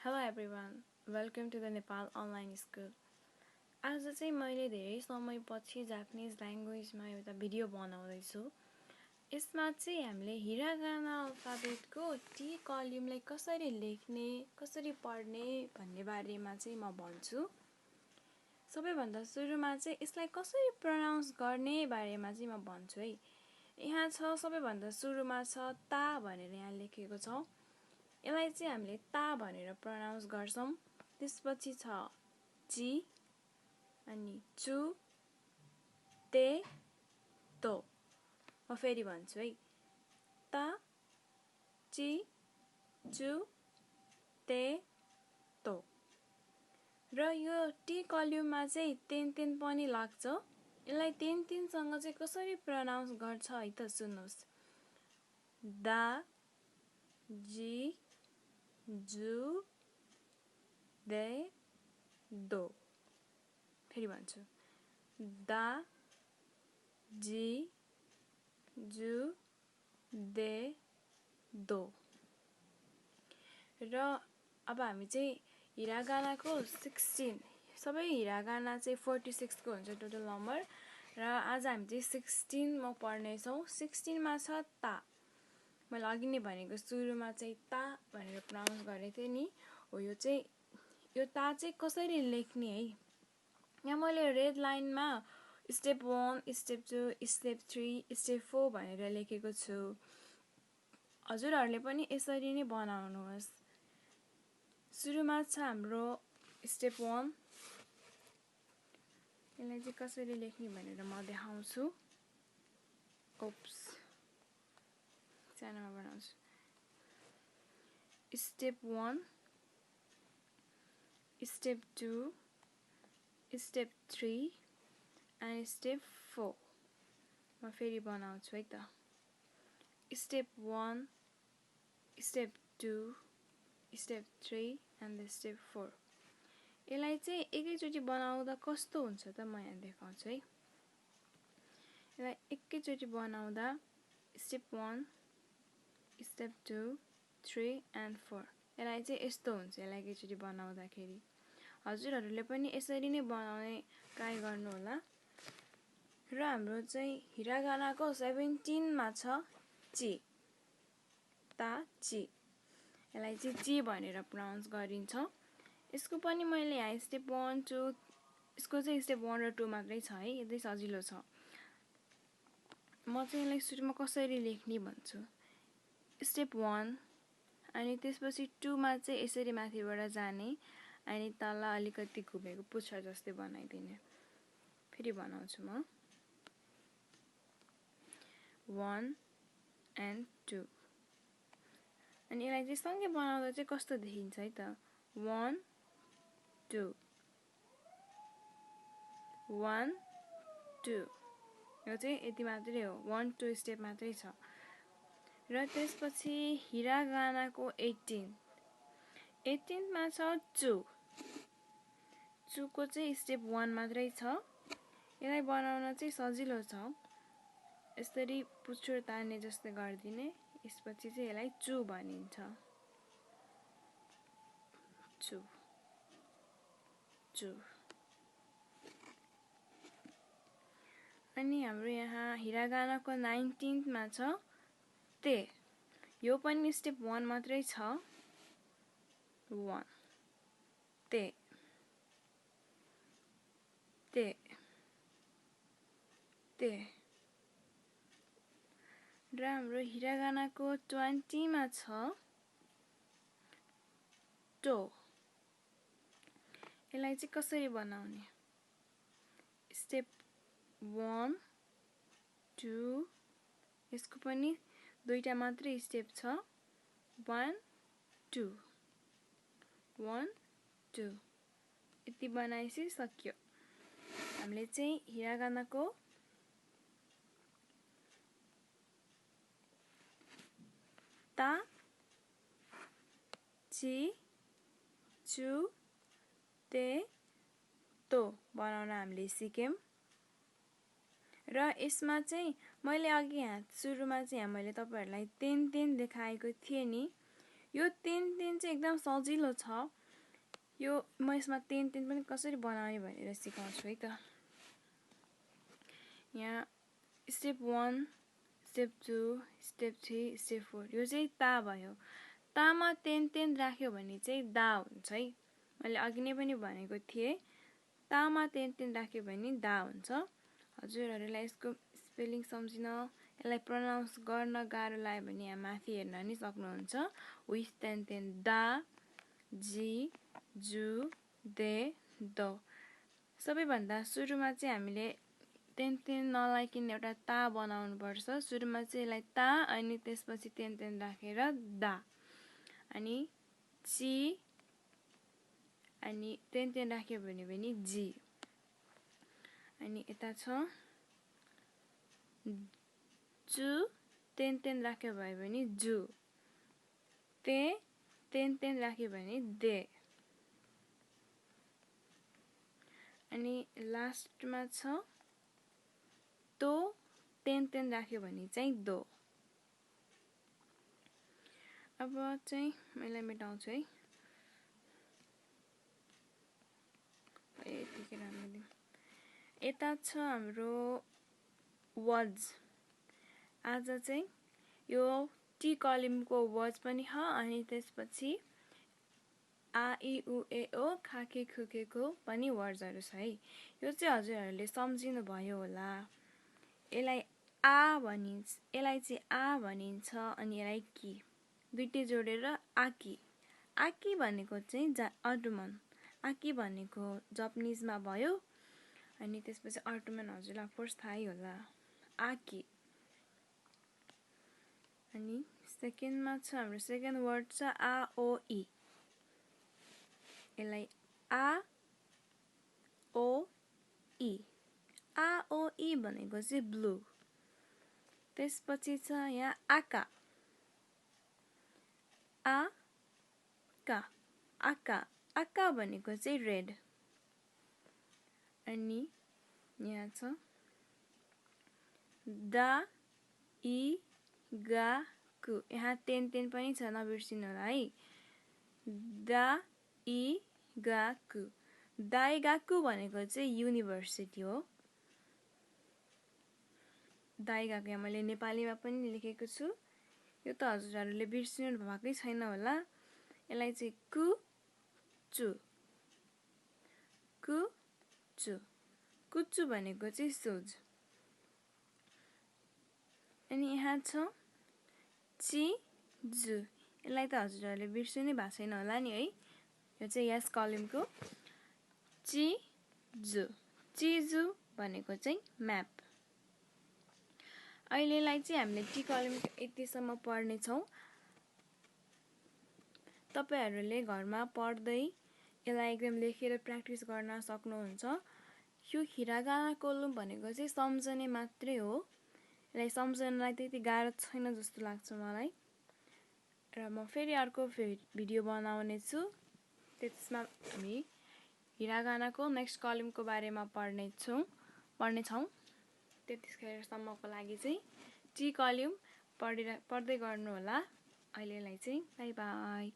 Hello everyone, welcome to the Nepal online school. आज चाहिँ मैले धेरै समयपछि जापानिज ल्याङ्ग्वेजमा एउटा भिडियो बनाउँदैछु। यसमा चाहिँ हामीले हिरागाना अल्फाबेटको टी कल्युमलाई कसरी लेख्ने, कसरी पढ्ने भन्ने बारेमा चाहिँ म भन्छु। सबैभन्दा सुरुमा चाहिँ यसलाई कसरी प्रोनाउन्स गर्ने बारेमा चाहिँ म भन्छु है। यहाँ छ सबैभन्दा सुरुमा छ ता भनेर यहाँ लेखेको छ। यसलाई चाहिँ हामीले ता भनेर प्रोनाउन्स गर्छौं। त्यसपछि छ जी अनि चु ते तो। म फेरि भन्छु है। ता ची चु ते तो। र यो टी कल्युममा चाहिँ तेन पनि लाग्छ। यसलाई तेन सँग चाहिँ कसरी प्रोनाउन्स गर्छ है त सुन्नुस्। दा जी जु दे दो। फेरि भन्छु। दा जी जु दे दो। र अब हामी चाहिँ हिरागानाको 16 सबै हिरागाना चाहिँ 46 को हुन्छ टोटल नम्बर र आज हामी चाहिँ 16 मा पढ्ने छौं। 16 मा छ ता। मैले अघि नै भनेको सुरुमा चाहिँ ता भनेर प्रोनाउन्स गरेको थिएँ नि। हो यो ता चाहिँ कसरी लेख्ने है। यहाँ मैले रेड लाइनमा स्टेप 1, स्टेप 2, स्टेप 3, स्टेप 4 भनेर लेखेको छु। हजुरहरूले पनि यसरी नै बनाउनुहोस्। सुरुमा छ हाम्रो स्टेप 1। यसलाई चाहिँ कसरी लेख्ने भनेर म देखाउँछु। ओप्स सानोमा बनाउँछु। Step 1, step 2, step 3 and step 4। म फेरि बनाउँछु है त। Step 1, step 2, step 3 and step 4। यसलाई चाहिँ एकैचोटि बनाउँदा कस्तो हुन्छ त म यहाँ देखाउँछु है। यसलाई एकैचोटि बनाउँदा स्टेप 1, स्टेप 2, 3 and 4। यसलाई चाहिँ यस्तो हुन्छ। यसलाई एकैचोटि बनाउँदाखेरि हजुरहरूले पनि यसरी नै बनाउने ट्राई गर्नु होला। र हाम्रो चाहिँ हिरागानाको 17 मा छ ची। ता ची। यसलाई चाहिँ ची भनेर प्रोनाउन्स गरिन्छ। यसको पनि मैले यहाँ स्टेप 1, 2 यसको चाहिँ स्टेप 1 र 2 मात्रै छ है। यतै सजिलो छ। म चाहिँ यसलाई सुरुमा कसरी लेख्ने भन्छु। स्टेप 1 अनि त्यसपछि 2 मा चाहिँ यसरी माथिबाट जाने अनि तल अलिकति घुमेको पुच्छर जस्तै बनाइदिने। फेरि बनाउँछु म। 1 and 2 अनि यसलाई चाहिँ सँगै बनाउँदा चाहिँ कस्तो देखिन्छ है त। 1 2 1 2। यो चाहिँ यति मात्रै हो। 1 2 स्टेप मात्रै छ। र त्यसपछि हिरागानाको 18 मा छ चु। चुको चाहिँ स्टेप 1 मात्रै छ। यसलाई बनाउन चाहिँ सजिलो छ। यसरी पुच्छर तान्ने जस्तै गर्दिने। यसपछि चाहिँ यसलाई चु भनिन्छ। चु चु। अनि हाम्रो यहाँ हिरागानाको 19 मा छ ते। यो पनि स्टेप 1 मात्रै छ। 1 ते ते ते। र हाम्रो हिरागानाको 20 मा छ टो। यसलाई चाहिँ कसरी बनाउने। स्टेप 1 2 यसको पनि दुईटा मात्रै स्टेप छ। 1 2 1 2। यति बनाएपछि सक्यो। हामीले चाहिँ हिरागानाको ता ची चु ते तो बनाउन हामीले सिक्यौं। र यसमा चाहिँ मैले अघि यहाँ सुरुमा चाहिँ यहाँ मैले तपाईहरुलाई तेन देखाएको थिएँ नि। यो तेन चाहिँ एकदम सजिलो छ। यो म यसमा तेन पनि कसरी बनाउने भनेर सिकाउँछु है त। यहाँ स्टेप 1, स्टेप 2, स्टेप 3, स्टेप 4 यो चाहिँ ता भयो। तामा तेन राख्यो भने चाहिँ दा हुन्छ है। मैले अघि नै पनि भनेको थिएँ, तामा तेन राख्यो भने दा हुन्छ। हजुरहरूलाई यसको स्पेलिङ सम्झिन, यसलाई प्रोनाउन्स गर्न गाह्रो लाग्यो भने यहाँ माथि हेर्न नि सक्नुहुन्छ। विथ तेन दा, जी, जु, दे, दो। सबैभन्दा सुरुमा चाहिँ हामीले तेन नलाइकन एउटा ता बनाउनु पर्छ। सुरुमा चाहिँ यसलाई ता अनि त्यसपछि तेन राखेर दा, अनि ची अनि तेन राख्यो भने पनि जी, अनि यता छ जु, तेन राख्यो भने जु, ते तेन राख्यो भने दे, अनि लास्टमा छ तो तेन राख्यो भने चाहिँ दो। अब चाहिँ मैले मेटाउँछु है। यतिकै राख्नु। यता छ हाम्रो वर्ड्स। आज चाहिँ यो टी कलमको वर्ड्स पनि छ, अनि त्यसपछि आ इ उ ए ओ खाके खुकेको पनि वर्ड्सहरू छ है। यो चाहिँ हजुरहरूले सम्झिनु भयो होला। यसलाई आ भनिन्छ, यसलाई चाहिँ आ भनिन्छ, अनि यसलाई कि दुईटै जोडेर आकी। आकी भनेको चाहिँ अर्टुमन, आकी भनेको जापानिजमा भयो, अनि त्यसपछि अर्टुमन हजुरलाई फर्स्ट थाहै होला, आकी। अनि सेकेन्डमा छ हाम्रो सेकेन्ड वर्ड छ आ ओ इ। यसलाई आ ओ इ, आ ओ इ भनेको चाहिँ ब्लू। त्यसपछि छ यहाँ आका, आ का, आका, आका भनेको चाहिँ रेड। अनि यहाँ छ दा इ गा कु, यहाँ तेन पनि छ, नबिर्सिनु होला है। दा इ गा कु, दाइगाकु भनेको चाहिँ युनिभर्सिटी हो। दाइगाकु यहाँ मैले नेपालीमा पनि लेखेको छु, यो त हजुरहरूले बिर्सिनु भएकै छैन होला। यसलाई चाहिँ कुचु, कुचु, कुचु भनेको चाहिँ सुज। अनि यहाँ छ चिजु, यसलाई त हजुरहरूले बिर्सिनै भएको छैन होला नि है। यो चाहिँ यस कलमको चिजु, चिजु भनेको चाहिँ म्याप। अहिलेलाई चाहिँ हामीले टी कलमको यतिसम्म पढ्नेछौँ। तपाईहरूले घरमा पढ्दै यसलाई एकदम लेखेर प्र्याक्टिस गर्न सक्नुहुन्छ। यो हिरागाना कोलम भनेको चाहिँ सम्झने मात्रै हो। यसलाई सम्झनलाई त्यति गाह्रो छैन जस्तो लाग्छ मलाई। र म फेरि अर्को भिडियो बनाउने छु, त्यसमा हामी हिरागानाको नेक्स्ट कलमको बारेमा पढ्नेछौँ। त्यतिखेरसम्मको लागि चाहिँ टी कलम पढ्दै गर्नु होला। अहिलेलाई चाहिँ बाई बाई।